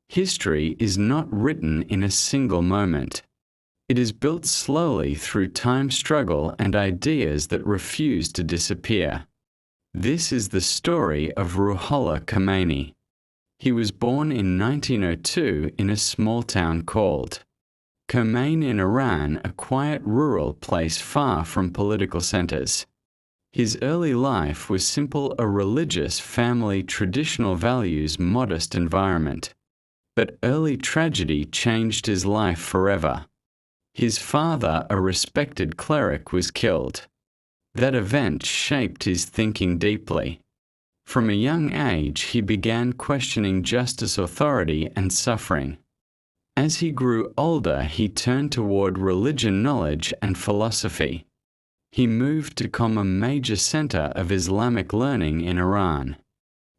History is not written in a single moment. It is built slowly through time struggle and ideas that refuse to disappear. This is the story of Ruhollah Khomeini. He was born in 1902 in a small town called Khomeini in Iran, a quiet rural place far from political centers. His early life was simple: a religious family, traditional values, modest environment. But early tragedy changed his life forever. His father, a respected cleric, was killed. That event shaped his thinking deeply. From a young age, he began questioning justice, authority, and suffering. As he grew older, he turned toward religion, knowledge, and philosophy. He moved to Qom, a major center of Islamic learning in Iran.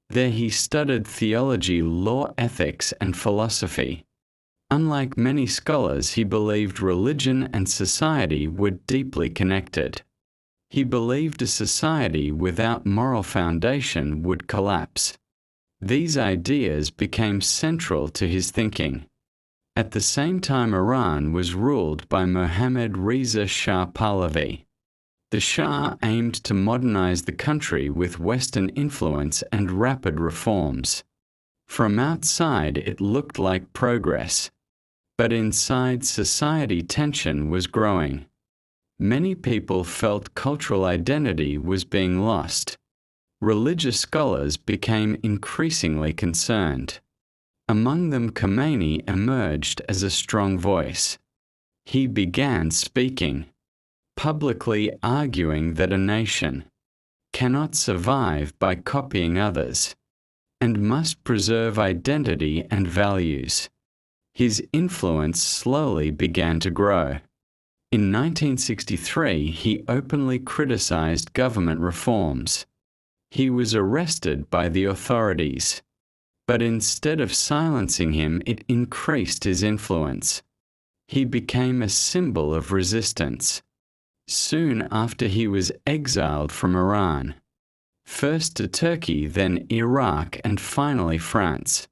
There he studied theology, law, ethics, and philosophy. Unlike many scholars, he believed religion and society were deeply connected. He believed a society without moral foundation would collapse. These ideas became central to his thinking. At the same time, Iran was ruled by Mohammad Reza Shah Pahlavi. The Shah aimed to modernize the country with Western influence and rapid reforms. From outside, it looked like progress. But inside society, tension was growing. Many people felt cultural identity was being lost. Religious scholars became increasingly concerned. Among them, Khomeini emerged as a strong voice. He began speaking, publicly arguing that a nation cannot survive by copying others and must preserve identity and values. His influence slowly began to grow. In 1963, he openly criticized government reforms. He was arrested by the authorities. But instead of silencing him, it increased his influence. He became a symbol of resistance. Soon after, he was exiled from Iran, first to Turkey, then Iraq, and finally France.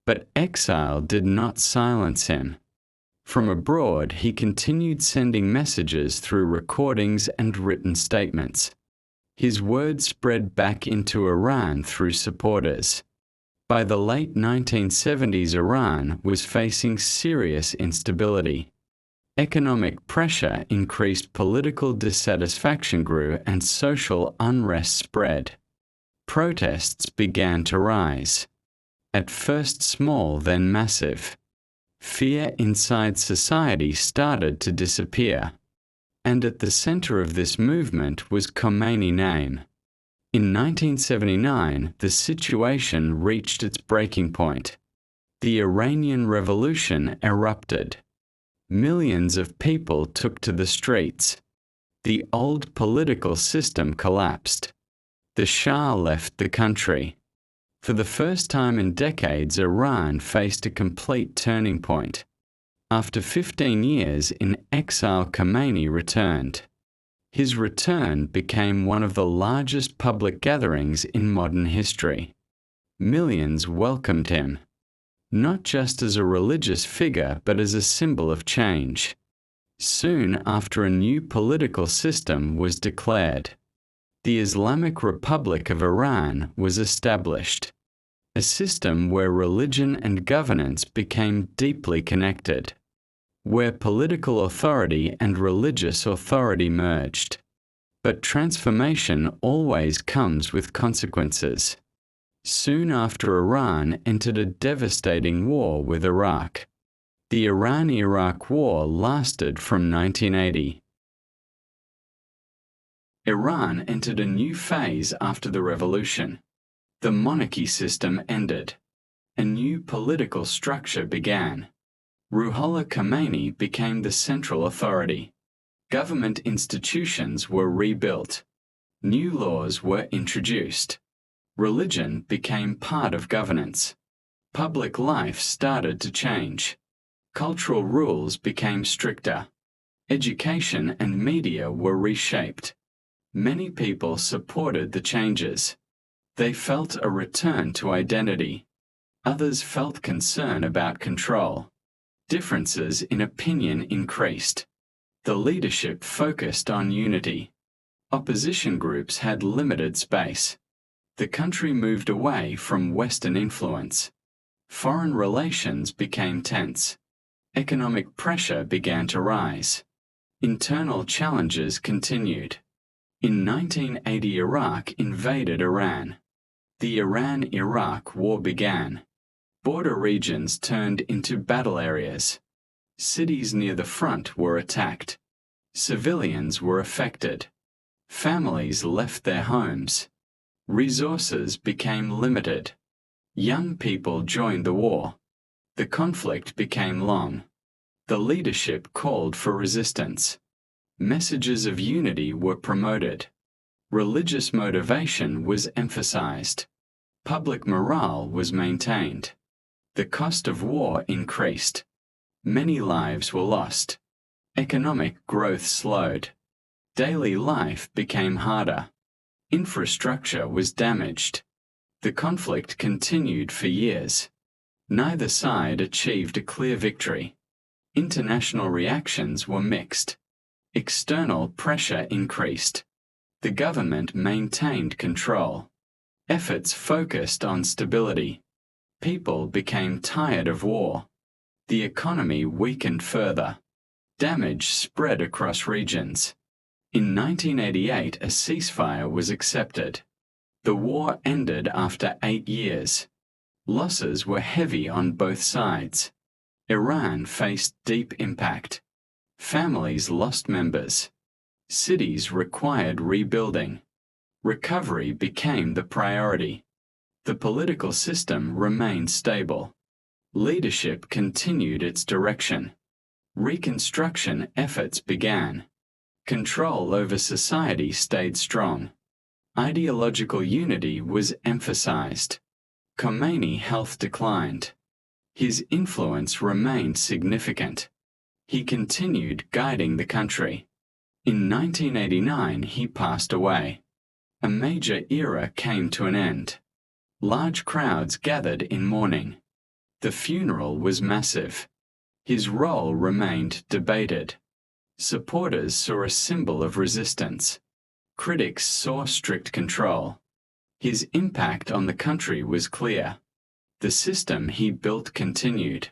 But exile did not silence him. From abroad, he continued sending messages through recordings and written statements. His words spread back into Iran through supporters. By the late 1970s, Iran was facing serious instability. Economic pressure increased, political dissatisfaction grew, and social unrest spread. Protests began to rise. At first small, then massive. Fear inside society started to disappear. And at the center of this movement was Khomeini's name. In 1979, the situation reached its breaking point. The Iranian Revolution erupted. Millions of people took to the streets. The old political system collapsed. The Shah left the country. For the first time in decades, Iran faced a complete turning point. After 15 years in exile, Khomeini returned. His return became one of the largest public gatherings in modern history. Millions welcomed him, not just as a religious figure but as a symbol of change. Soon after, a new political system was declared. The Islamic Republic of Iran was established, a system where religion and governance became deeply connected, where political authority and religious authority merged. But transformation always comes with consequences. Soon after, Iran entered a devastating war with Iraq. The Iran-Iraq War lasted from 1980. Iran entered a new phase after the revolution. The monarchy system ended. A new political structure began. Ruhollah Khomeini became the central authority. Government institutions were rebuilt. New laws were introduced. Religion became part of governance. Public life started to change. Cultural rules became stricter. Education and media were reshaped. Many people supported the changes. They felt a return to identity. Others felt concern about control. Differences in opinion increased. The leadership focused on unity. Opposition groups had limited space. The country moved away from Western influence. Foreign relations became tense. Economic pressure began to rise. Internal challenges continued. In 1980, Iraq invaded Iran. The Iran-Iraq War began. Border regions turned into battle areas. Cities near the front were attacked. Civilians were affected. Families left their homes. Resources became limited. Young people joined the war. The conflict became long. The leadership called for resistance. Messages of unity were promoted. Religious motivation was emphasized. Public morale was maintained. The cost of war increased. Many lives were lost. Economic growth slowed. Daily life became harder. Infrastructure was damaged. The conflict continued for years. Neither side achieved a clear victory. International reactions were mixed. External pressure increased. The government maintained control. Efforts focused on stability. People became tired of war. The economy weakened further. Damage spread across regions. In 1988, a ceasefire was accepted. The war ended after 8 years. Losses were heavy on both sides. Iran faced deep impact. Families lost members. Cities required rebuilding. Recovery became the priority. The political system remained stable. Leadership continued its direction. Reconstruction efforts began. Control over society stayed strong. Ideological unity was emphasized. Khomeini's health declined. His influence remained significant. He continued guiding the country. In 1989, he passed away. A major era came to an end. Large crowds gathered in mourning. The funeral was massive. His role remained debated. Supporters saw a symbol of resistance. Critics saw strict control. His impact on the country was clear. The system he built continued.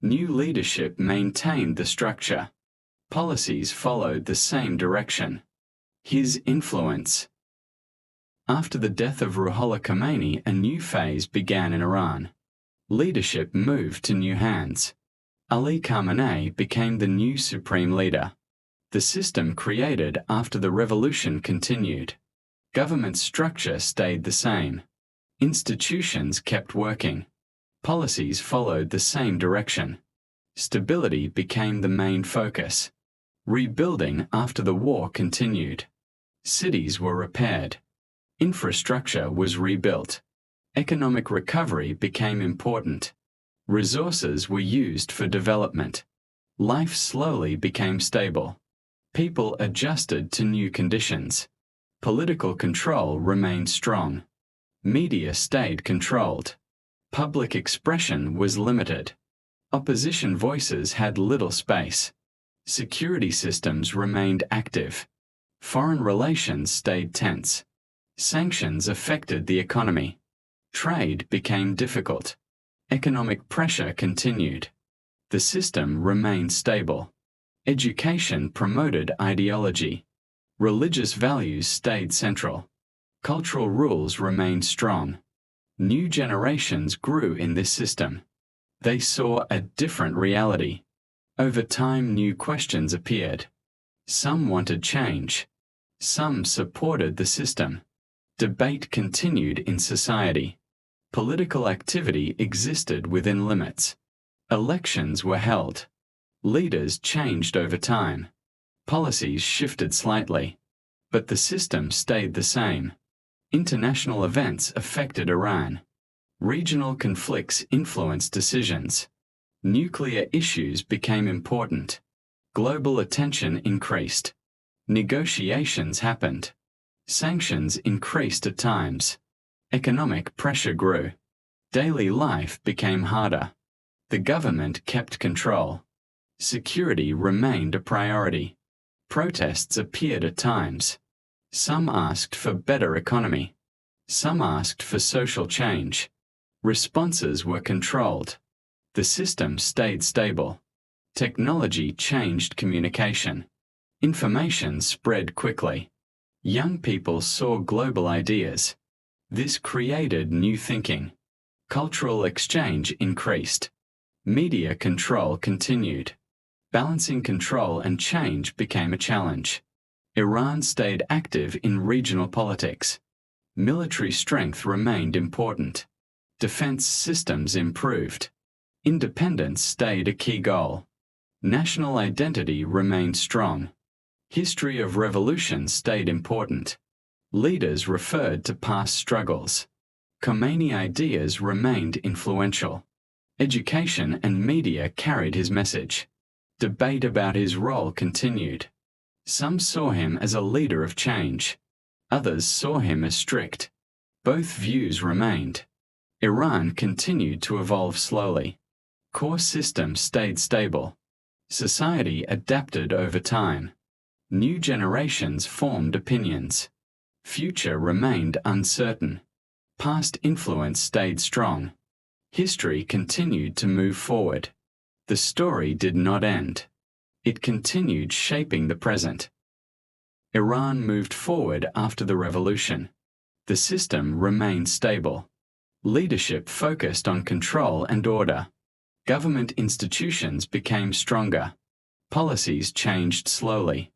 New leadership maintained the structure. Policies followed the same direction. His influence. After the death of Ruhollah Khomeini, a new phase began in Iran. Leadership moved to new hands. Ali Khamenei became the new supreme leader. The system created after the revolution continued. Government structure stayed the same. Institutions kept working. Policies followed the same direction. Stability became the main focus. Rebuilding after the war continued. Cities were repaired. Infrastructure was rebuilt. Economic recovery became important. Resources were used for development. Life slowly became stable. People adjusted to new conditions. Political control remained strong. Media stayed controlled. Public expression was limited. Opposition voices had little space. Security systems remained active. Foreign relations stayed tense. Sanctions affected the economy. Trade became difficult. Economic pressure continued. The system remained stable. Education promoted ideology. Religious values stayed central. Cultural rules remained strong. New generations grew in this system. They saw a different reality. Over time, new questions appeared. Some wanted change. Some supported the system. Debate continued in society. Political activity existed within limits. Elections were held. Leaders changed over time. Policies shifted slightly. But the system stayed the same. International events affected Iran. Regional conflicts influenced decisions. Nuclear issues became important. Global attention increased. Negotiations happened. Sanctions increased at times. Economic pressure grew. Daily life became harder. The government kept control. Security remained a priority. Protests appeared at times. Some asked for better economy. Some asked for social change. Responses were controlled. The system stayed stable. Technology changed communication. Information spread quickly. Young people saw global ideas. This created new thinking. Cultural exchange increased. Media control continued. Balancing control and change became a challenge. Iran stayed active in regional politics. Military strength remained important. Defense systems improved. Independence stayed a key goal. National identity remained strong. History of revolution stayed important. Leaders referred to past struggles. Khomeini ideas remained influential. Education and media carried his message. Debate about his role continued. Some saw him as a leader of change. Others saw him as strict. Both views remained. Iran continued to evolve slowly. Core systems stayed stable. Society adapted over time. New generations formed opinions. Future remained uncertain. Past influence stayed strong. History continued to move forward. The story did not end. It continued shaping the present. Iran moved forward after the revolution. The system remained stable. Leadership focused on control and order. Government institutions became stronger. Policies changed slowly.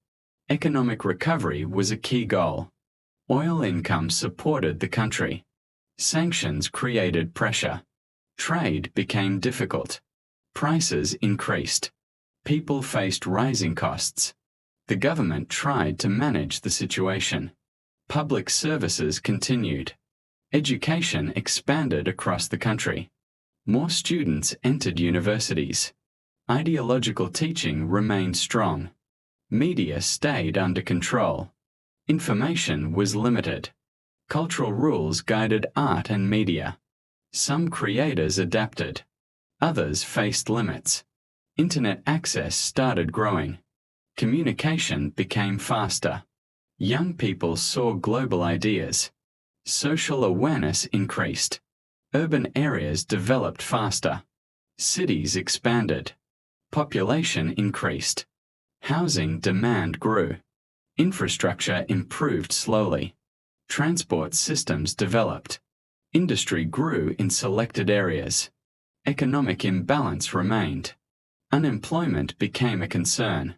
Economic recovery was a key goal. Oil income supported the country. Sanctions created pressure. Trade became difficult. Prices increased. People faced rising costs. The government tried to manage the situation. Public services continued. Education expanded across the country. More students entered universities. Ideological teaching remained strong. Media stayed under control. Information was limited. Cultural rules guided art and media. Some creators adapted. Others faced limits. Internet access started growing. Communication became faster. Young people saw global ideas. Social awareness increased. Urban areas developed faster. Cities expanded. Population increased. Housing demand grew. Infrastructure improved slowly. Transport systems developed. Industry grew in selected areas. Economic imbalance remained. Unemployment became a concern.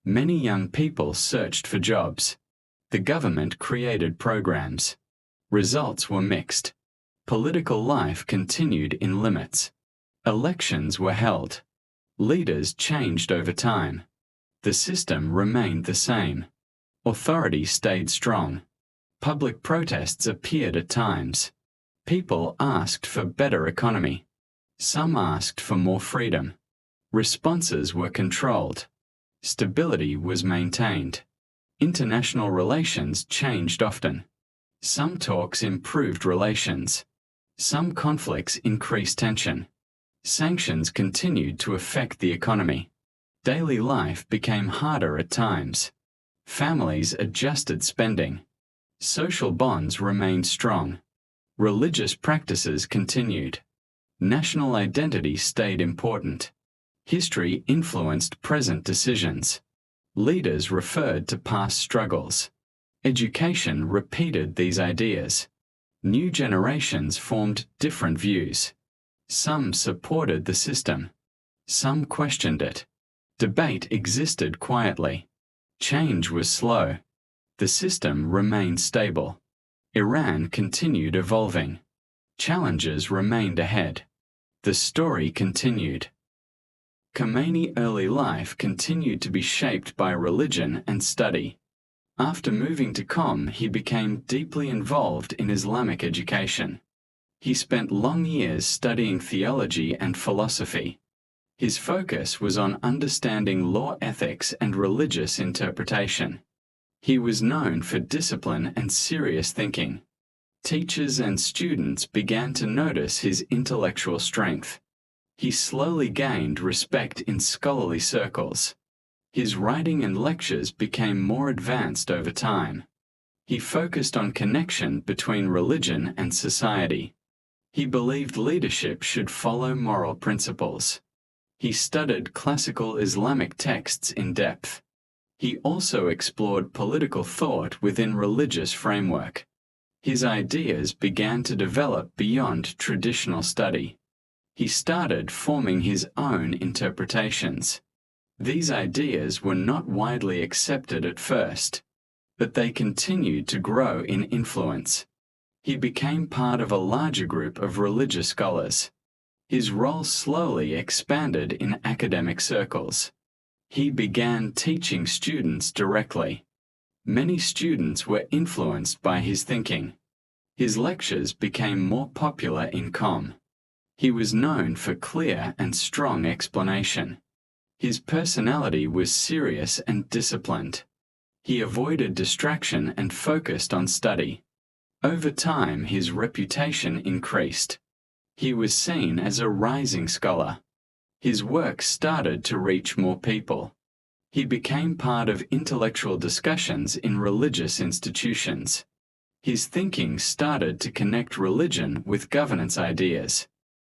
Many young people searched for jobs. The government created programs. Results were mixed. Political life continued in limits. Elections were held. Leaders changed over time. The system remained the same. Authority stayed strong. Public protests appeared at times. People asked for better economy. Some asked for more freedom. Responses were controlled. Stability was maintained. International relations changed often. Some talks improved relations. Some conflicts increased tension. Sanctions continued to affect the economy. Daily life became harder at times. Families adjusted spending. Social bonds remained strong. Religious practices continued. National identity stayed important. History influenced present decisions. Leaders referred to past struggles. Education repeated these ideas. New generations formed different views. Some supported the system. Some questioned it. Debate existed quietly. Change was slow. The system remained stable. Iran continued evolving. Challenges remained ahead. The story continued. Khomeini's early life continued to be shaped by religion and study. After moving to Qom, he became deeply involved in Islamic education. He spent long years studying theology and philosophy. His focus was on understanding law ethics and religious interpretation. He was known for discipline and serious thinking. Teachers and students began to notice his intellectual strength. He slowly gained respect in scholarly circles. His writing and lectures became more advanced over time. He focused on connection between religion and society. He believed leadership should follow moral principles. He studied classical Islamic texts in depth. He also explored political thought within religious framework. His ideas began to develop beyond traditional study. He started forming his own interpretations. These ideas were not widely accepted at first, but they continued to grow in influence. He became part of a larger group of religious scholars. His role slowly expanded in academic circles. He began teaching students directly. Many students were influenced by his thinking. His lectures became more popular in Com. He was known for clear and strong explanation. His personality was serious and disciplined. He avoided distraction and focused on study. Over time, his reputation increased. He was seen as a rising scholar. His work started to reach more people. He became part of intellectual discussions in religious institutions. His thinking started to connect religion with governance ideas.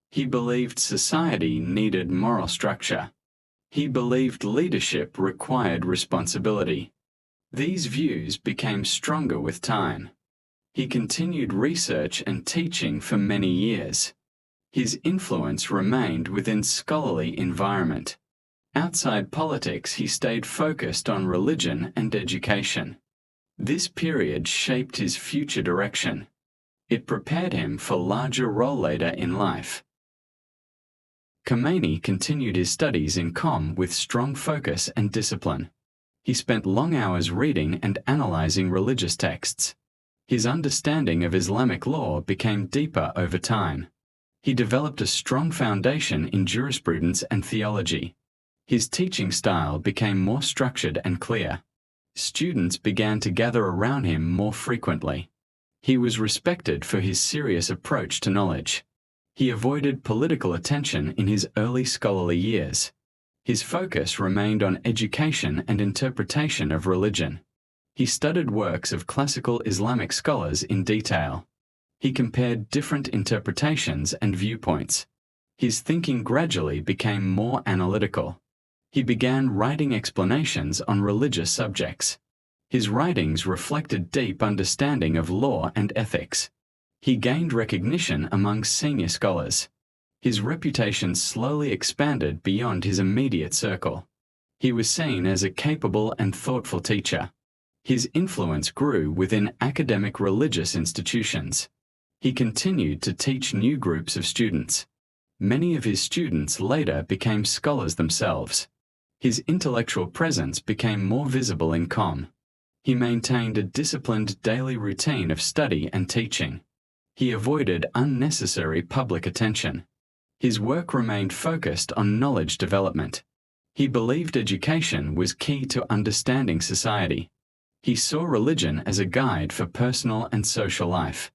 He believed society needed moral structure. He believed leadership required responsibility. These views became stronger with time. He continued research and teaching for many years. His influence remained within scholarly environment. Outside politics, he stayed focused on religion and education. This period shaped his future direction. It prepared him for larger role later in life. Khomeini continued his studies in Com with strong focus and discipline. He spent long hours reading and analyzing religious texts. His understanding of Islamic law became deeper over time. He developed a strong foundation in jurisprudence and theology. His teaching style became more structured and clear. Students began to gather around him more frequently. He was respected for his serious approach to knowledge. He avoided political attention in his early scholarly years. His focus remained on education and interpretation of religion. He studied works of classical Islamic scholars in detail. He compared different interpretations and viewpoints. His thinking gradually became more analytical. He began writing explanations on religious subjects. His writings reflected deep understanding of law and ethics. He gained recognition among senior scholars. His reputation slowly expanded beyond his immediate circle. He was seen as a capable and thoughtful teacher. His influence grew within academic religious institutions. He continued to teach new groups of students. Many of his students later became scholars themselves. His intellectual presence became more visible in Com. He maintained a disciplined daily routine of study and teaching. He avoided unnecessary public attention. His work remained focused on knowledge development. He believed education was key to understanding society. He saw religion as a guide for personal and social life.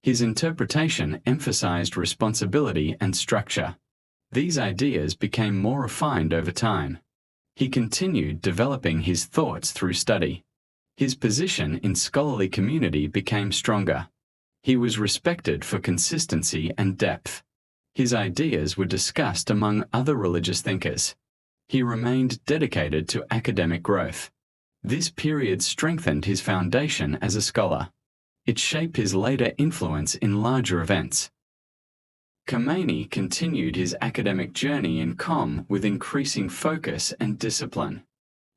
His interpretation emphasized responsibility and structure. These ideas became more refined over time. He continued developing his thoughts through study. His position in scholarly community became stronger. He was respected for consistency and depth. His ideas were discussed among other religious thinkers. He remained dedicated to academic growth. This period strengthened his foundation as a scholar. It shaped his later influence in larger events. Khomeini continued his academic journey in Com with increasing focus and discipline.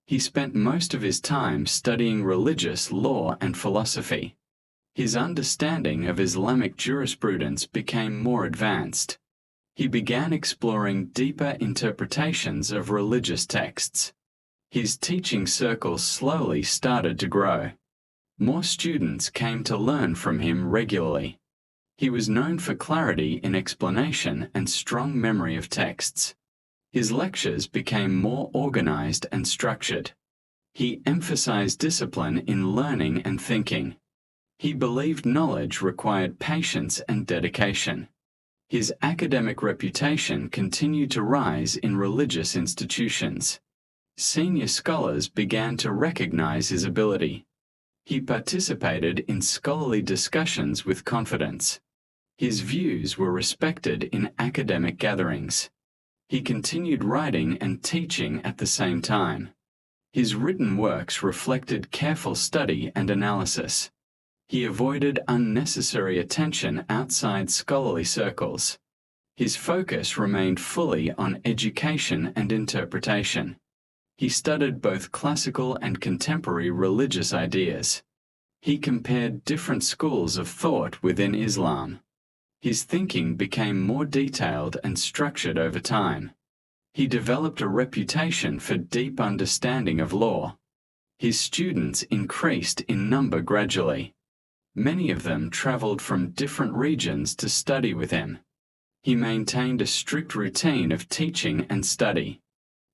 He spent most of his time studying religious law and philosophy. His understanding of Islamic jurisprudence became more advanced. He began exploring deeper interpretations of religious texts. His teaching circles slowly started to grow. More students came to learn from him regularly. He was known for clarity in explanation and strong memory of texts. His lectures became more organized and structured. He emphasized discipline in learning and thinking. He believed knowledge required patience and dedication. His academic reputation continued to rise in religious institutions. Senior scholars began to recognize his ability. He participated in scholarly discussions with confidence. His views were respected in academic gatherings. He continued writing and teaching at the same time. His written works reflected careful study and analysis. He avoided unnecessary attention outside scholarly circles. His focus remained fully on education and interpretation. He studied both classical and contemporary religious ideas. He compared different schools of thought within Islam. His thinking became more detailed and structured over time. He developed a reputation for deep understanding of law. His students increased in number gradually. Many of them traveled from different regions to study with him. He maintained a strict routine of teaching and study.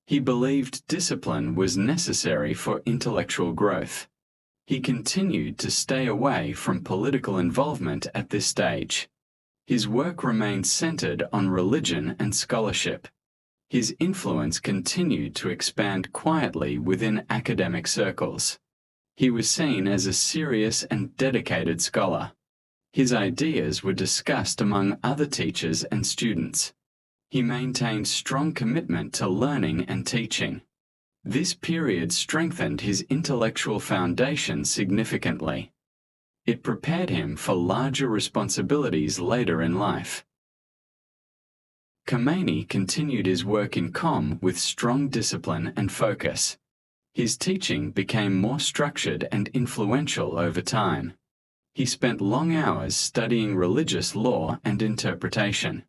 He believed discipline was necessary for intellectual growth. He continued to stay away from political involvement at this stage. His work remained centered on religion and scholarship. His influence continued to expand quietly within academic circles. He was seen as a serious and dedicated scholar. His ideas were discussed among other teachers and students. He maintained strong commitment to learning and teaching. This period strengthened his intellectual foundation significantly. It prepared him for larger responsibilities later in life. Khomeini continued his work in Qom with strong discipline and focus. His teaching became more structured and influential over time. He spent long hours studying religious law and interpretation.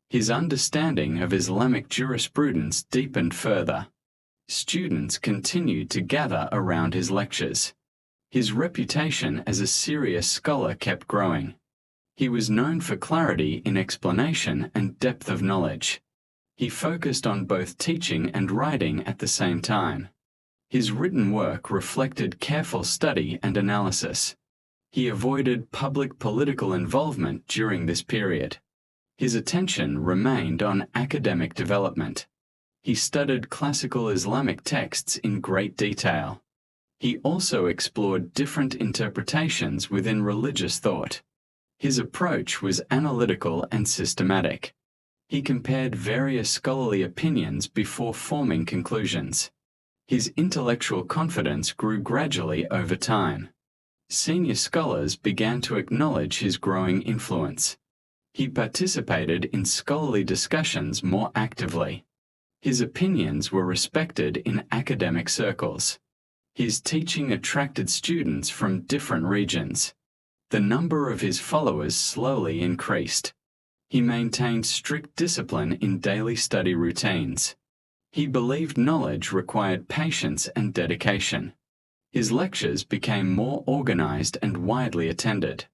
His understanding of Islamic jurisprudence deepened further. Students continued to gather around his lectures. His reputation as a serious scholar kept growing. He was known for clarity in explanation and depth of knowledge. He focused on both teaching and writing at the same time. His written work reflected careful study and analysis. He avoided public political involvement during this period. His attention remained on academic development. He studied classical Islamic texts in great detail. He also explored different interpretations within religious thought. His approach was analytical and systematic. He compared various scholarly opinions before forming conclusions. His intellectual confidence grew gradually over time. Senior scholars began to acknowledge his growing influence. He participated in scholarly discussions more actively. His opinions were respected in academic circles. His teaching attracted students from different regions. The number of his followers slowly increased. He maintained strict discipline in daily study routines. He believed knowledge required patience and dedication. His lectures became more organized and widely attended.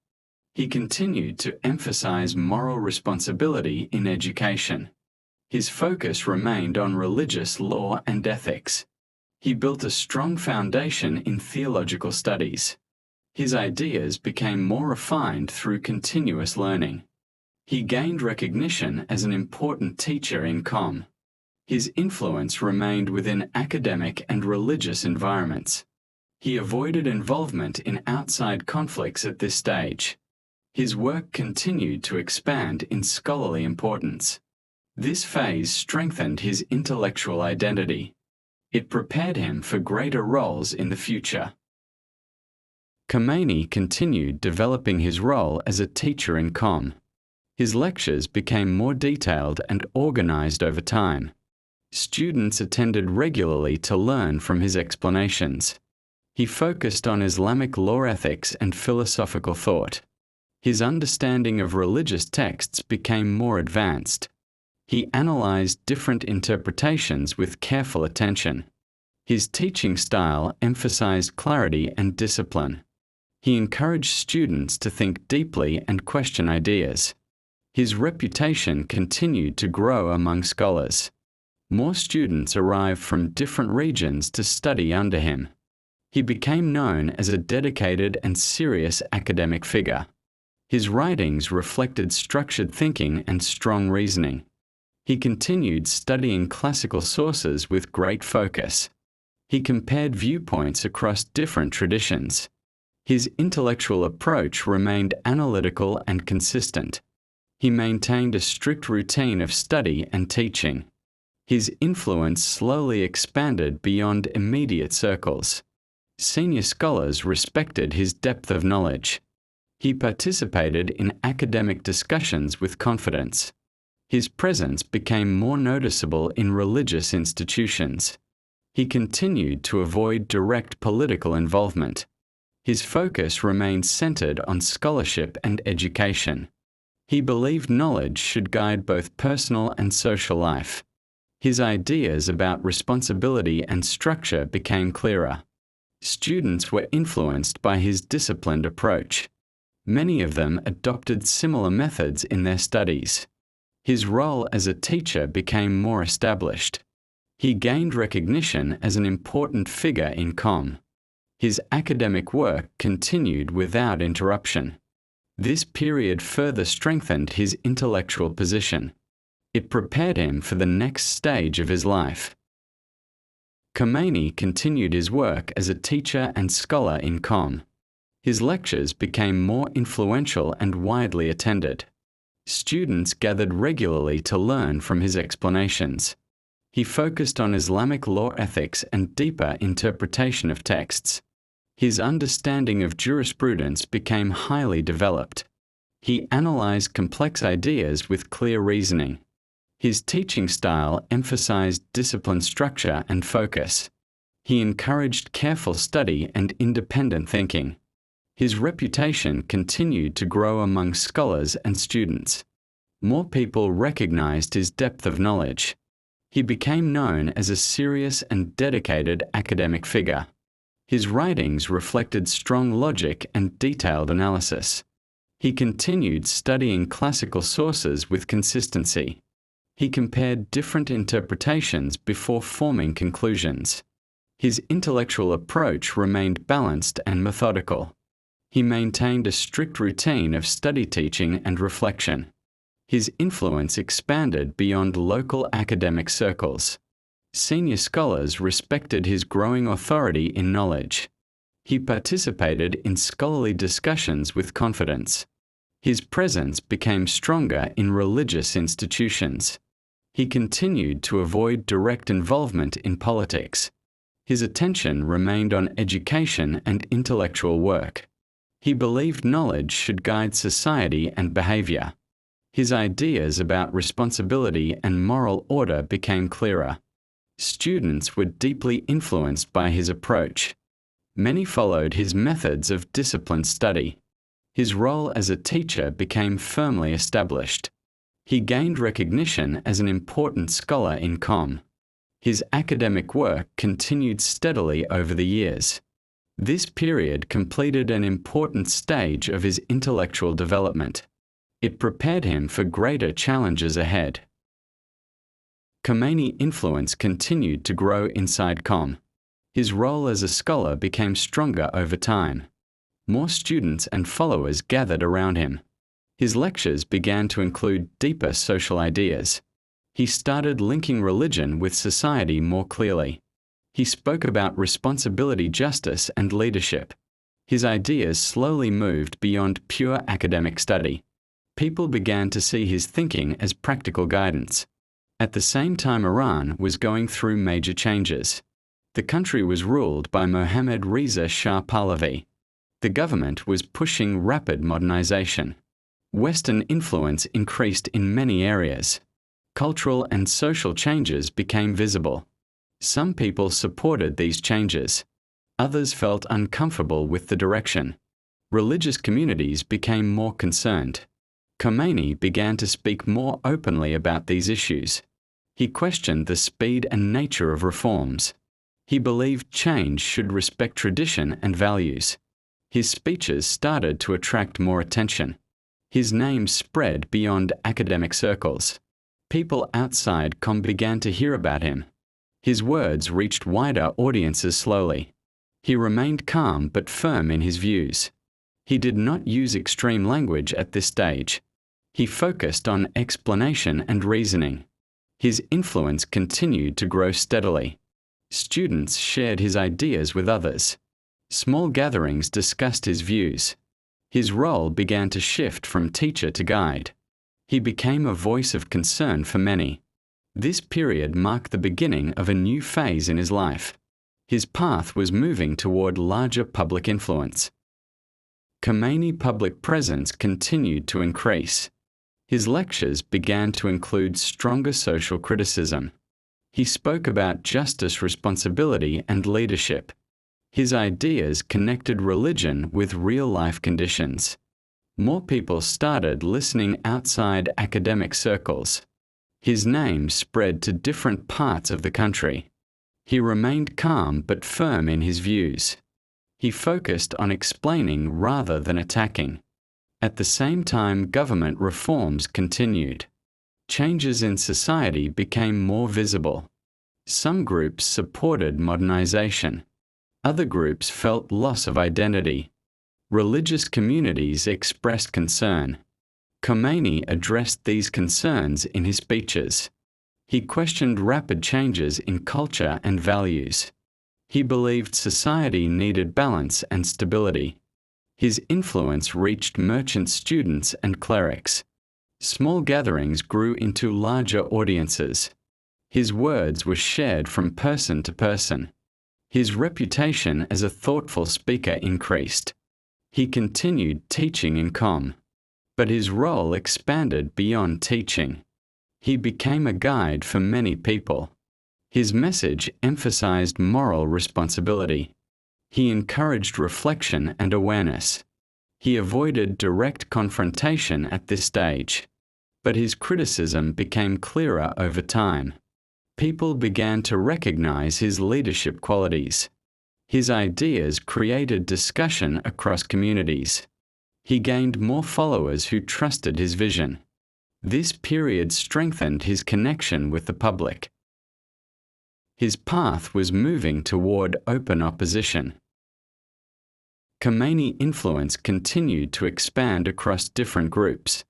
He continued to emphasize moral responsibility in education. His focus remained on religious law and ethics. He built a strong foundation in theological studies. His ideas became more refined through continuous learning. He gained recognition as an important teacher in Qom. His influence remained within academic and religious environments. He avoided involvement in outside conflicts at this stage. His work continued to expand in scholarly importance. This phase strengthened his intellectual identity. It prepared him for greater roles in the future. Khomeini continued developing his role as a teacher in Qom. His lectures became more detailed and organized over time. Students attended regularly to learn from his explanations. He focused on Islamic law ethics and philosophical thought. His understanding of religious texts became more advanced. He analyzed different interpretations with careful attention. His teaching style emphasized clarity and discipline. He encouraged students to think deeply and question ideas. His reputation continued to grow among scholars. More students arrived from different regions to study under him. He became known as a dedicated and serious academic figure. His writings reflected structured thinking and strong reasoning. He continued studying classical sources with great focus. He compared viewpoints across different traditions. His intellectual approach remained analytical and consistent. He maintained a strict routine of study and teaching. His influence slowly expanded beyond immediate circles. Senior scholars respected his depth of knowledge. He participated in academic discussions with confidence. His presence became more noticeable in religious institutions. He continued to avoid direct political involvement. His focus remained centered on scholarship and education. He believed knowledge should guide both personal and social life. His ideas about responsibility and structure became clearer. Students were influenced by his disciplined approach. Many of them adopted similar methods in their studies. His role as a teacher became more established. He gained recognition as an important figure in Com. His academic work continued without interruption. This period further strengthened his intellectual position. It prepared him for the next stage of his life. Khomeini continued his work as a teacher and scholar in Com. His lectures became more influential and widely attended. Students gathered regularly to learn from his explanations. He focused on Islamic law ethics and deeper interpretation of texts. His understanding of jurisprudence became highly developed. He analyzed complex ideas with clear reasoning. His teaching style emphasized disciplined structure and focus. He encouraged careful study and independent thinking. His reputation continued to grow among scholars and students. More people recognized his depth of knowledge. He became known as a serious and dedicated academic figure. His writings reflected strong logic and detailed analysis. He continued studying classical sources with consistency. He compared different interpretations before forming conclusions. His intellectual approach remained balanced and methodical. He maintained a strict routine of study teaching and reflection. His influence expanded beyond local academic circles. Senior scholars respected his growing authority in knowledge. He participated in scholarly discussions with confidence. His presence became stronger in religious institutions. He continued to avoid direct involvement in politics. His attention remained on education and intellectual work. He believed knowledge should guide society and behavior. His ideas about responsibility and moral order became clearer. Students were deeply influenced by his approach. Many followed his methods of disciplined study. His role as a teacher became firmly established. He gained recognition as an important scholar in Com. His academic work continued steadily over the years. This period completed an important stage of his intellectual development. It prepared him for greater challenges ahead. Khomeini's influence continued to grow inside Com. His role as a scholar became stronger over time. More students and followers gathered around him. His lectures began to include deeper social ideas. He started linking religion with society more clearly. He spoke about responsibility, justice, and leadership. His ideas slowly moved beyond pure academic study. People began to see his thinking as practical guidance. At the same time, Iran was going through major changes. The country was ruled by Mohammad Reza Shah Pahlavi. The government was pushing rapid modernization. Western influence increased in many areas. Cultural and social changes became visible. Some people supported these changes. Others felt uncomfortable with the direction. Religious communities became more concerned. Khomeini began to speak more openly about these issues. He questioned the speed and nature of reforms. He believed change should respect tradition and values. His speeches started to attract more attention. His name spread beyond academic circles. People outside Com began to hear about him. His words reached wider audiences slowly. He remained calm but firm in his views. He did not use extreme language at this stage. He focused on explanation and reasoning. His influence continued to grow steadily. Students shared his ideas with others. Small gatherings discussed his views. His role began to shift from teacher to guide. He became a voice of concern for many. This period marked the beginning of a new phase in his life. His path was moving toward larger public influence. Khomeini's public presence continued to increase. His lectures began to include stronger social criticism. He spoke about justice, responsibility, and leadership. His ideas connected religion with real-life conditions. More people started listening outside academic circles. His name spread to different parts of the country. He remained calm but firm in his views. He focused on explaining rather than attacking. At the same time, government reforms continued. Changes in society became more visible. Some groups supported modernization. Other groups felt loss of identity. Religious communities expressed concern. Khomeini addressed these concerns in his speeches. He questioned rapid changes in culture and values. He believed society needed balance and stability. His influence reached merchant students and clerics. Small gatherings grew into larger audiences. His words were shared from person to person. His reputation as a thoughtful speaker increased. He continued teaching in Qom. But his role expanded beyond teaching. He became a guide for many people. His message emphasized moral responsibility. He encouraged reflection and awareness. He avoided direct confrontation at this stage. But his criticism became clearer over time. People began to recognize his leadership qualities. His ideas created discussion across communities. He gained more followers who trusted his vision. This period strengthened his connection with the public. His path was moving toward open opposition. Khomeini's influence continued to expand across different groups.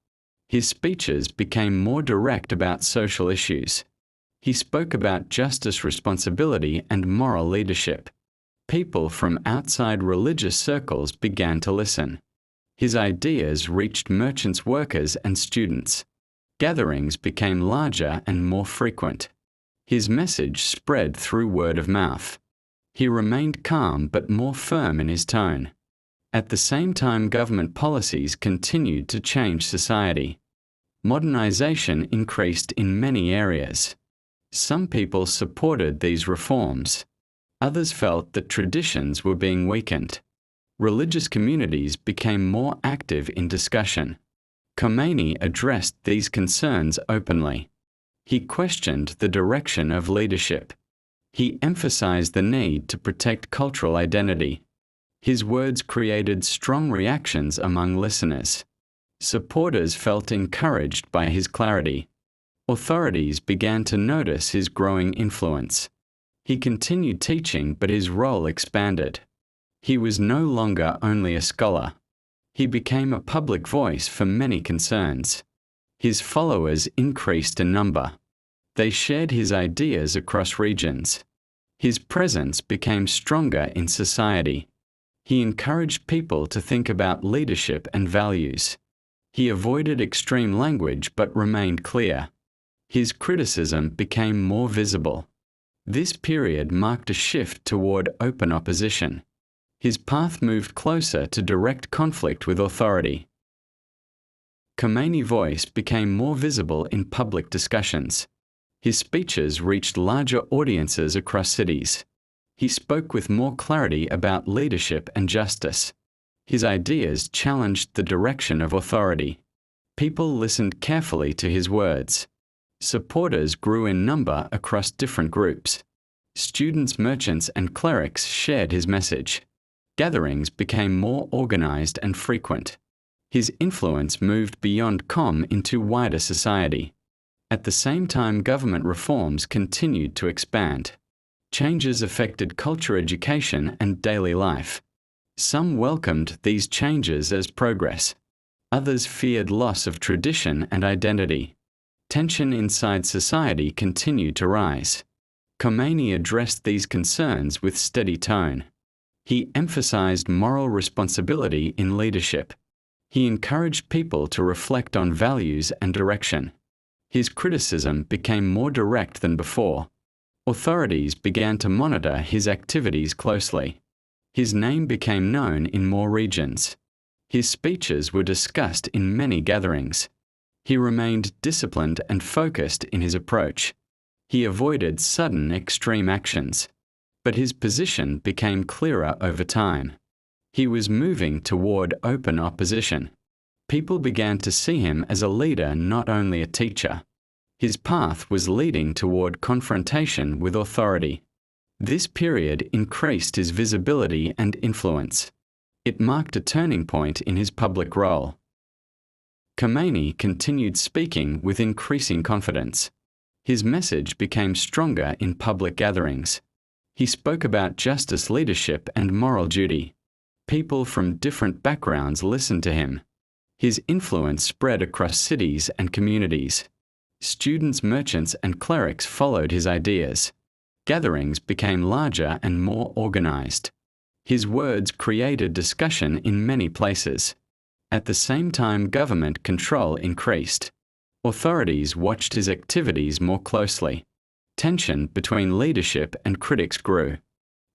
His speeches became more direct about social issues. He spoke about justice, responsibility, and moral leadership. People from outside religious circles began to listen. His ideas reached merchants, workers, and students. Gatherings became larger and more frequent. His message spread through word of mouth. He remained calm but more firm in his tone. At the same time, government policies continued to change society. Modernization increased in many areas. Some people supported these reforms. Others felt that traditions were being weakened. Religious communities became more active in discussion. Khomeini addressed these concerns openly. He questioned the direction of leadership. He emphasized the need to protect cultural identity. His words created strong reactions among listeners. Supporters felt encouraged by his clarity. Authorities began to notice his growing influence. He continued teaching, but his role expanded. He was no longer only a scholar. He became a public voice for many concerns. His followers increased in number. They shared his ideas across regions. His presence became stronger in society. He encouraged people to think about leadership and values. He avoided extreme language but remained clear. His criticism became more visible. This period marked a shift toward open opposition. His path moved closer to direct conflict with authority. Khomeini's voice became more visible in public discussions. His speeches reached larger audiences across cities. He spoke with more clarity about leadership and justice. His ideas challenged the direction of authority. People listened carefully to his words. Supporters grew in number across different groups. Students, merchants, and clerics shared his message. Gatherings became more organized and frequent. His influence moved beyond Qom into wider society. At the same time, government reforms continued to expand. Changes affected culture, education, and daily life. Some welcomed these changes as progress. Others feared loss of tradition and identity. Tension inside society continued to rise. Khomeini addressed these concerns with steady tone. He emphasized moral responsibility in leadership. He encouraged people to reflect on values and direction. His criticism became more direct than before. Authorities began to monitor his activities closely. His name became known in more regions. His speeches were discussed in many gatherings. He remained disciplined and focused in his approach. He avoided sudden extreme actions. But his position became clearer over time. He was moving toward open opposition. People began to see him as a leader, not only a teacher. His path was leading toward confrontation with authority. This period increased his visibility and influence. It marked a turning point in his public role. Khomeini continued speaking with increasing confidence. His message became stronger in public gatherings. He spoke about justice, leadership, and moral duty. People from different backgrounds listened to him. His influence spread across cities and communities. Students, merchants, and clerics followed his ideas. Gatherings became larger and more organized. His words created discussion in many places. At the same time, government control increased. Authorities watched his activities more closely. Tension between leadership and critics grew.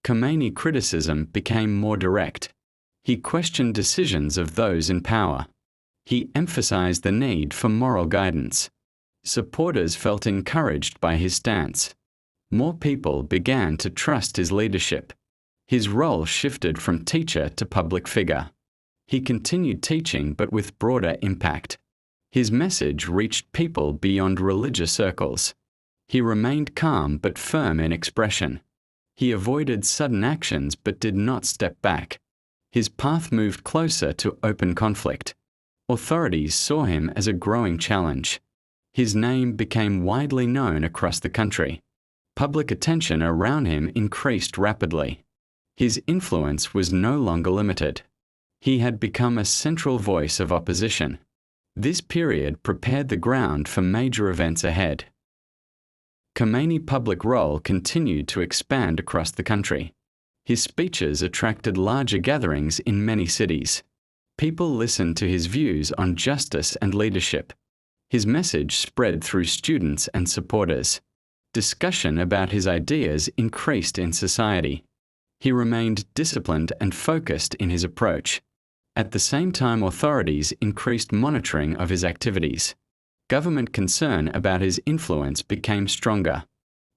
Khomeini criticism became more direct. He questioned decisions of those in power. He emphasized the need for moral guidance. Supporters felt encouraged by his stance. More people began to trust his leadership. His role shifted from teacher to public figure. He continued teaching, but with broader impact. His message reached people beyond religious circles. He remained calm but firm in expression. He avoided sudden actions but did not step back. His path moved closer to open conflict. Authorities saw him as a growing challenge. His name became widely known across the country. Public attention around him increased rapidly. His influence was no longer limited. He had become a central voice of opposition. This period prepared the ground for major events ahead. Khomeini's public role continued to expand across the country. His speeches attracted larger gatherings in many cities. People listened to his views on justice and leadership. His message spread through students and supporters. Discussion about his ideas increased in society. He remained disciplined and focused in his approach. At the same time, authorities increased monitoring of his activities. Government concern about his influence became stronger.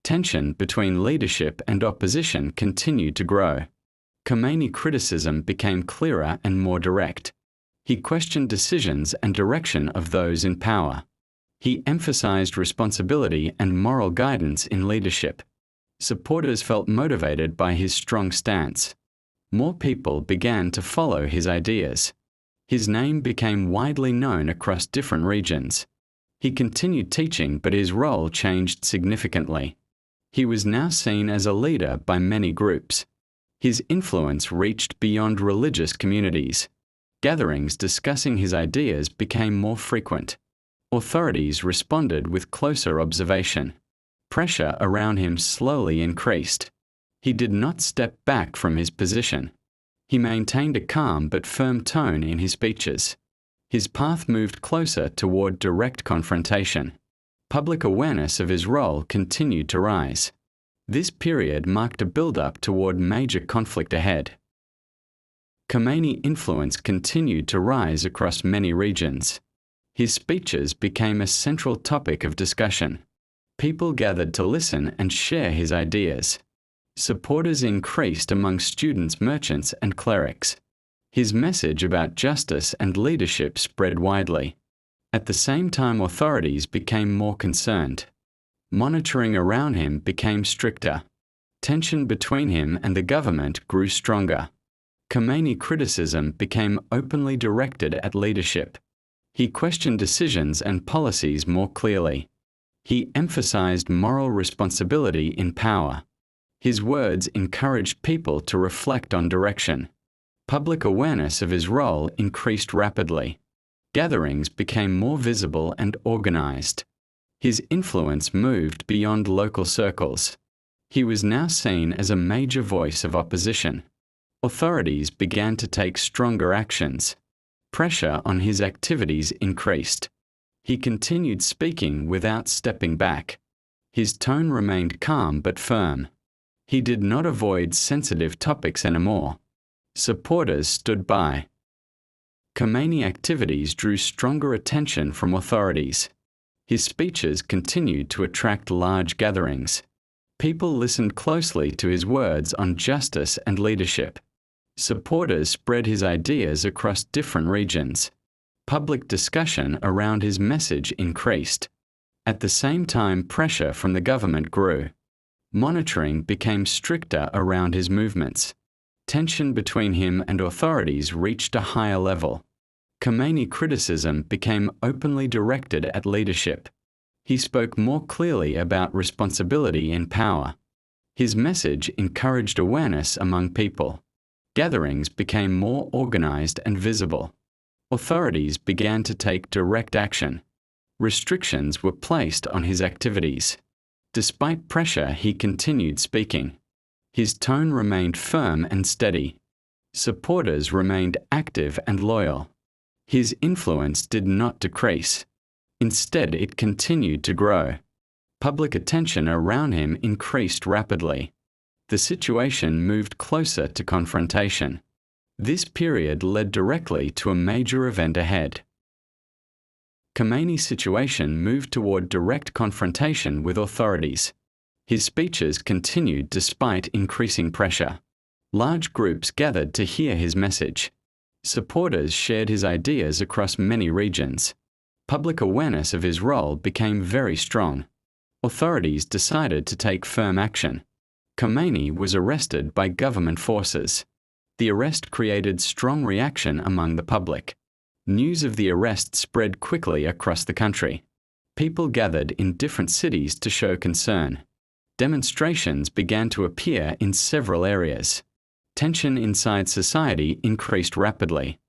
Tension between leadership and opposition continued to grow. Khomeini criticism became clearer and more direct. He questioned decisions and direction of those in power. He emphasized responsibility and moral guidance in leadership. Supporters felt motivated by his strong stance. More people began to follow his ideas. His name became widely known across different regions. He continued teaching, but his role changed significantly. He was now seen as a leader by many groups. His influence reached beyond religious communities. Gatherings discussing his ideas became more frequent. Authorities responded with closer observation. Pressure around him slowly increased. He did not step back from his position. He maintained a calm but firm tone in his speeches. His path moved closer toward direct confrontation. Public awareness of his role continued to rise. This period marked a build-up toward major conflict ahead. Khomeini's influence continued to rise across many regions. His speeches became a central topic of discussion. People gathered to listen and share his ideas. Supporters increased among students, merchants, and clerics. His message about justice and leadership spread widely. At the same time, authorities became more concerned. Monitoring around him became stricter. Tension between him and the government grew stronger. Khomeini criticism became openly directed at leadership. He questioned decisions and policies more clearly. He emphasized moral responsibility in power. His words encouraged people to reflect on direction. Public awareness of his role increased rapidly. Gatherings became more visible and organized. His influence moved beyond local circles. He was now seen as a major voice of opposition. Authorities began to take stronger actions. Pressure on his activities increased. He continued speaking without stepping back. His tone remained calm but firm. He did not avoid sensitive topics anymore. Supporters stood by. Khomeini activities drew stronger attention from authorities. His speeches continued to attract large gatherings. People listened closely to his words on justice and leadership. Supporters spread his ideas across different regions. Public discussion around his message increased. At the same time, pressure from the government grew. Monitoring became stricter around his movements. Tension between him and authorities reached a higher level. Khomeini criticism became openly directed at leadership. He spoke more clearly about responsibility in power. His message encouraged awareness among people. Gatherings became more organized and visible. Authorities began to take direct action. Restrictions were placed on his activities. Despite pressure, he continued speaking. His tone remained firm and steady. Supporters remained active and loyal. His influence did not decrease. Instead, it continued to grow. Public attention around him increased rapidly. The situation moved closer to confrontation. This period led directly to a major event ahead. Khomeini's situation moved toward direct confrontation with authorities. His speeches continued despite increasing pressure. Large groups gathered to hear his message. Supporters shared his ideas across many regions. Public awareness of his role became very strong. Authorities decided to take firm action. Khomeini was arrested by government forces. The arrest created strong reaction among the public. News of the arrest spread quickly across the country. People gathered in different cities to show concern. Demonstrations began to appear in several areas. Tension inside society increased rapidly.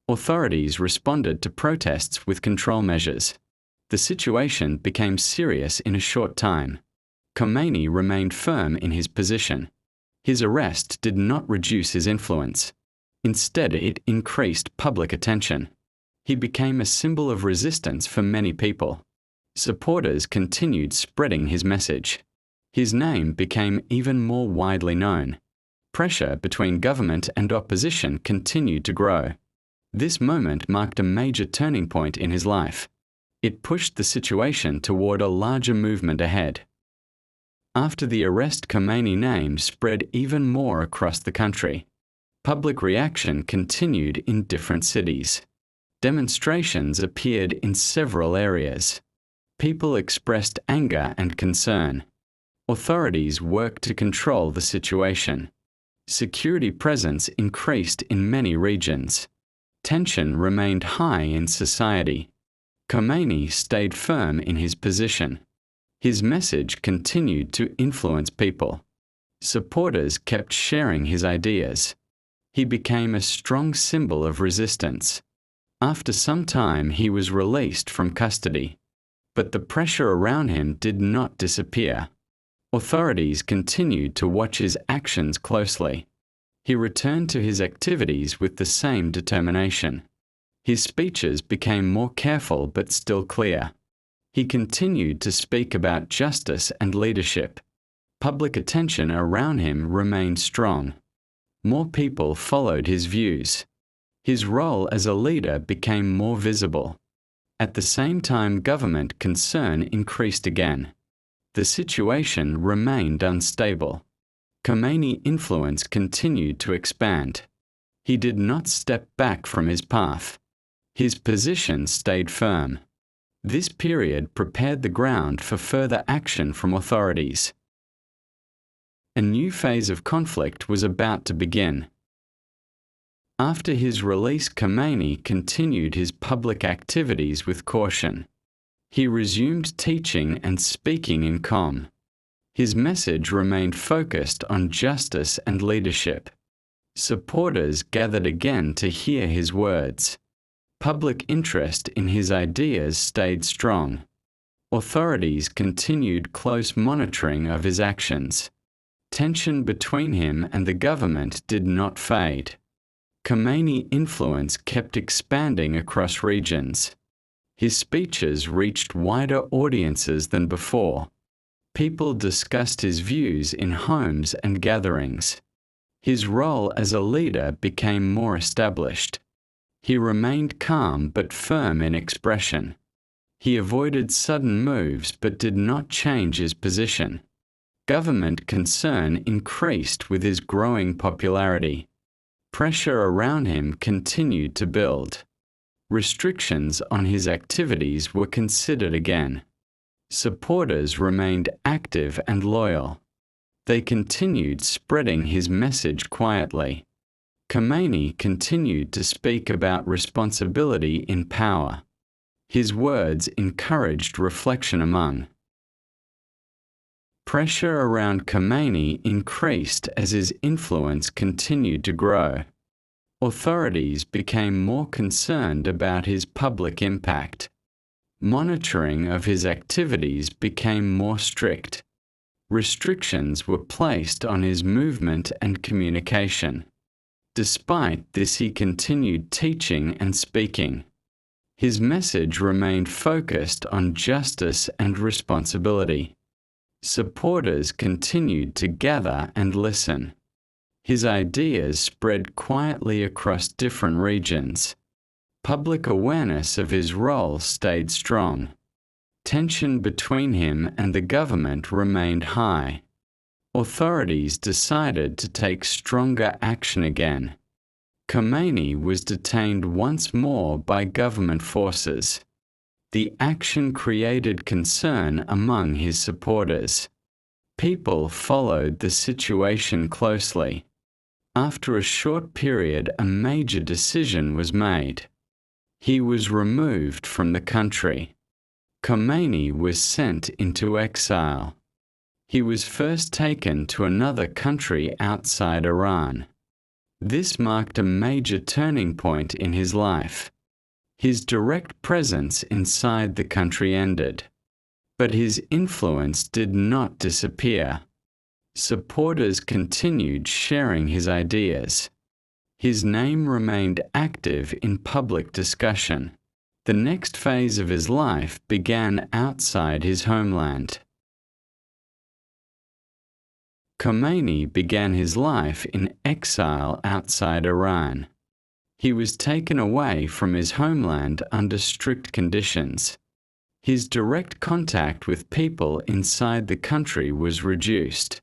Authorities responded to protests with control measures. The situation became serious in a short time. Khomeini remained firm in his position. His arrest did not reduce his influence. Instead, it increased public attention. He became a symbol of resistance for many people. Supporters continued spreading his message. His name became even more widely known. Pressure between government and opposition continued to grow. This moment marked a major turning point in his life. It pushed the situation toward a larger movement ahead. After the arrest, Khomeini's name spread even more across the country. Public reaction continued in different cities. Demonstrations appeared in several areas. People expressed anger and concern. Authorities worked to control the situation. Security presence increased in many regions. Tension remained high in society. Khomeini stayed firm in his position. His message continued to influence people. Supporters kept sharing his ideas. He became a strong symbol of resistance. After some time, he was released from custody. But the pressure around him did not disappear. Authorities continued to watch his actions closely. He returned to his activities with the same determination. His speeches became more careful but still clear. He continued to speak about justice and leadership. Public attention around him remained strong. More people followed his views. His role as a leader became more visible. At the same time, government concern increased again. The situation remained unstable. Khomeini's influence continued to expand. He did not step back from his path. His position stayed firm. This period prepared the ground for further action from authorities. A new phase of conflict was about to begin. After his release, Khomeini continued his public activities with caution. He resumed teaching and speaking in Qom. His message remained focused on justice and leadership. Supporters gathered again to hear his words. Public interest in his ideas stayed strong. Authorities continued close monitoring of his actions. Tension between him and the government did not fade. Khomeini's influence kept expanding across regions. His speeches reached wider audiences than before. People discussed his views in homes and gatherings. His role as a leader became more established. He remained calm but firm in expression. He avoided sudden moves but did not change his position. Government concern increased with his growing popularity. Pressure around him continued to build. Restrictions on his activities were considered again. Supporters remained active and loyal. They continued spreading his message quietly. Khomeini continued to speak about responsibility in power. His words encouraged reflection among. Pressure around Khomeini increased as his influence continued to grow. Authorities became more concerned about his public impact. Monitoring of his activities became more strict. Restrictions were placed on his movement and communication. Despite this, he continued teaching and speaking. His message remained focused on justice and responsibility. Supporters continued to gather and listen. His ideas spread quietly across different regions. Public awareness of his role stayed strong. Tension between him and the government remained high. Authorities decided to take stronger action again. Khomeini was detained once more by government forces. The action created concern among his supporters. People followed the situation closely. After a short period, a major decision was made. He was removed from the country. Khomeini was sent into exile. He was first taken to another country outside Iran. This marked a major turning point in his life. His direct presence inside the country ended. But his influence did not disappear. Supporters continued sharing his ideas. His name remained active in public discussion. The next phase of his life began outside his homeland. Khomeini began his life in exile outside Iran. He was taken away from his homeland under strict conditions. His direct contact with people inside the country was reduced.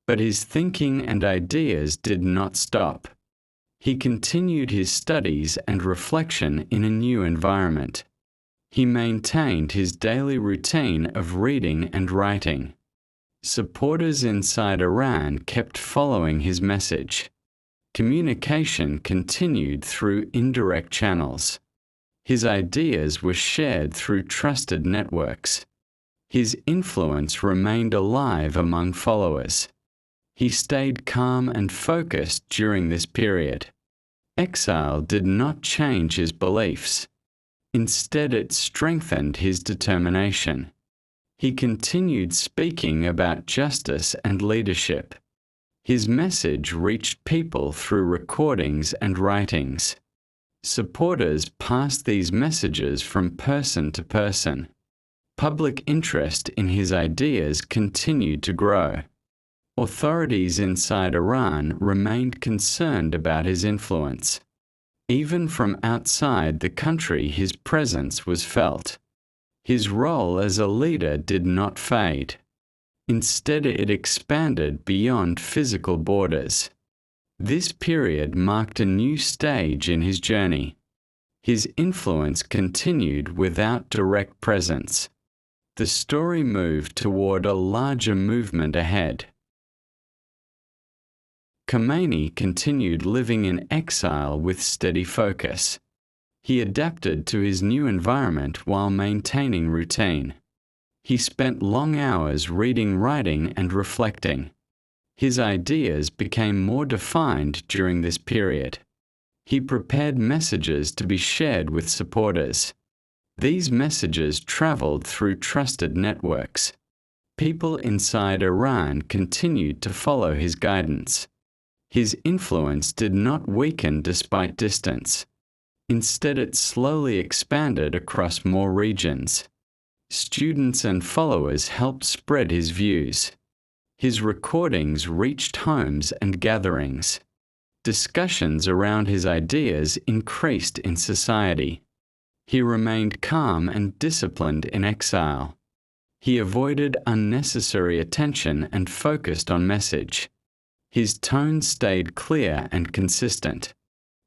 But his thinking and ideas did not stop. He continued his studies and reflection in a new environment. He maintained his daily routine of reading and writing. Supporters inside Iran kept following his message. Communication continued through indirect channels. His ideas were shared through trusted networks. His influence remained alive among followers. He stayed calm and focused during this period. Exile did not change his beliefs. Instead, it strengthened his determination. He continued speaking about justice and leadership. His message reached people through recordings and writings. Supporters passed these messages from person to person. Public interest in his ideas continued to grow. Authorities inside Iran remained concerned about his influence. Even from outside the country, his presence was felt. His role as a leader did not fade. Instead, it expanded beyond physical borders. This period marked a new stage in his journey. His influence continued without direct presence. The story moved toward a larger movement ahead. Khomeini continued living in exile with steady focus. He adapted to his new environment while maintaining routine. He spent long hours reading, writing, and reflecting. His ideas became more defined during this period. He prepared messages to be shared with supporters. These messages traveled through trusted networks. People inside Iran continued to follow his guidance. His influence did not weaken despite distance. Instead, it slowly expanded across more regions. Students and followers helped spread his views. His recordings reached homes and gatherings. Discussions around his ideas increased in society. He remained calm and disciplined in exile. He avoided unnecessary attention and focused on message. His tone stayed clear and consistent.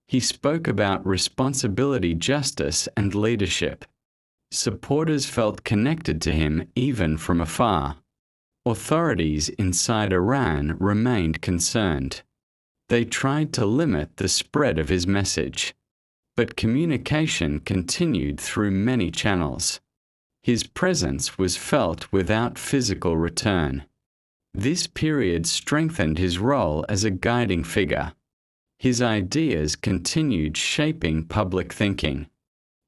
He spoke about responsibility, justice, and leadership. Supporters felt connected to him even from afar. Authorities inside Iran remained concerned. They tried to limit the spread of his message. But communication continued through many channels. His presence was felt without physical return. This period strengthened his role as a guiding figure. His ideas continued shaping public thinking.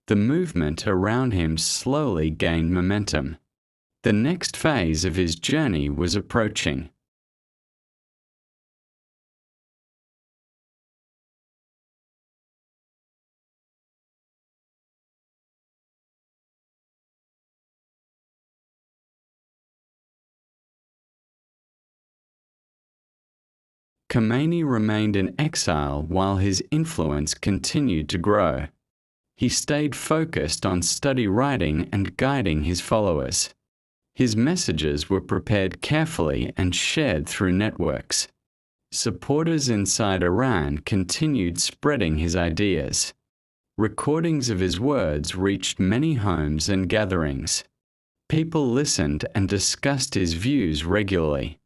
The movement around him slowly gained momentum. The next phase of his journey was approaching. Khomeini remained in exile while his influence continued to grow. He stayed focused on study, writing, and guiding his followers. His messages were prepared carefully and shared through networks. Supporters inside Iran continued spreading his ideas. Recordings of his words reached many homes and gatherings. People listened and discussed his views regularly.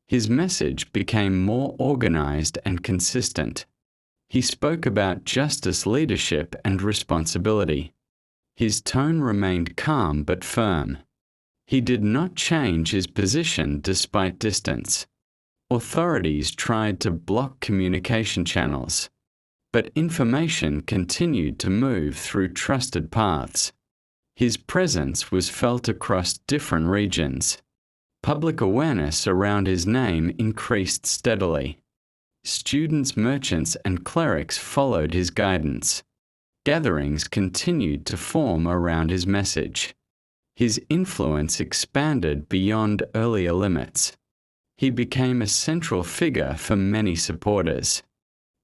His message became more organized and consistent. He spoke about justice, leadership, and responsibility. His tone remained calm but firm. He did not change his position despite distance. Authorities tried to block communication channels, but information continued to move through trusted paths. His presence was felt across different regions. Public awareness around his name increased steadily. Students, merchants, and clerics followed his guidance. Gatherings continued to form around his message. His influence expanded beyond earlier limits. He became a central figure for many supporters.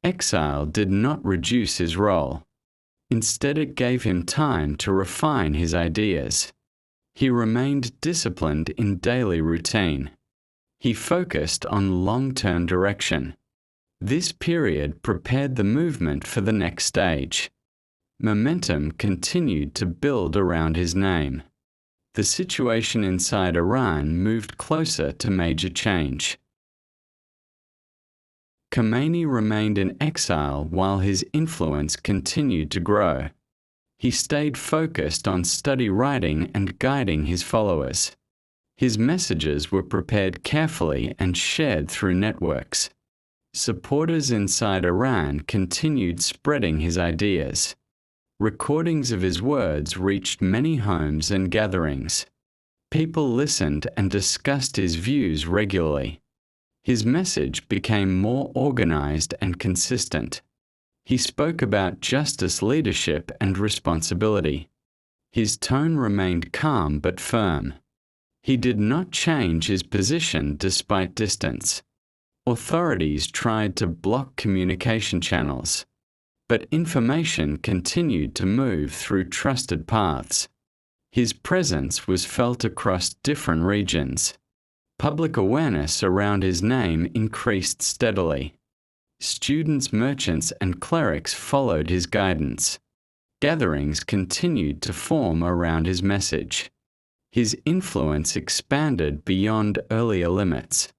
Exile did not reduce his role. Instead, it gave him time to refine his ideas. He remained disciplined in daily routine. He focused on long-term direction. This period prepared the movement for the next stage. Momentum continued to build around his name. The situation inside Iran moved closer to major change. Khomeini remained in exile while his influence continued to grow. He stayed focused on study, writing, and guiding his followers. His messages were prepared carefully and shared through networks. Supporters inside Iran continued spreading his ideas. Recordings of his words reached many homes and gatherings. People listened and discussed his views regularly. His message became more organized and consistent. He spoke about justice, leadership, and responsibility. His tone remained calm but firm. He did not change his position despite distance. Authorities tried to block communication channels, but information continued to move through trusted paths. His presence was felt across different regions. Public awareness around his name increased steadily. Students, merchants, and clerics followed his guidance. Gatherings continued to form around his message. His influence expanded beyond earlier limits.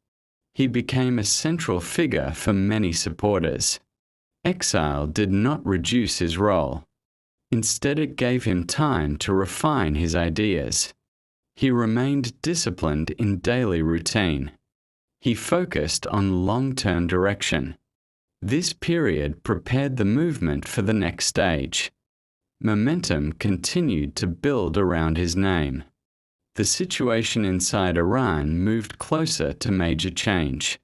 He became a central figure for many supporters. Exile did not reduce his role. Instead, it gave him time to refine his ideas. He remained disciplined in daily routine. He focused on long-term direction. This period prepared the movement for the next stage. Momentum continued to build around his name. The situation inside Iran moved closer to major change.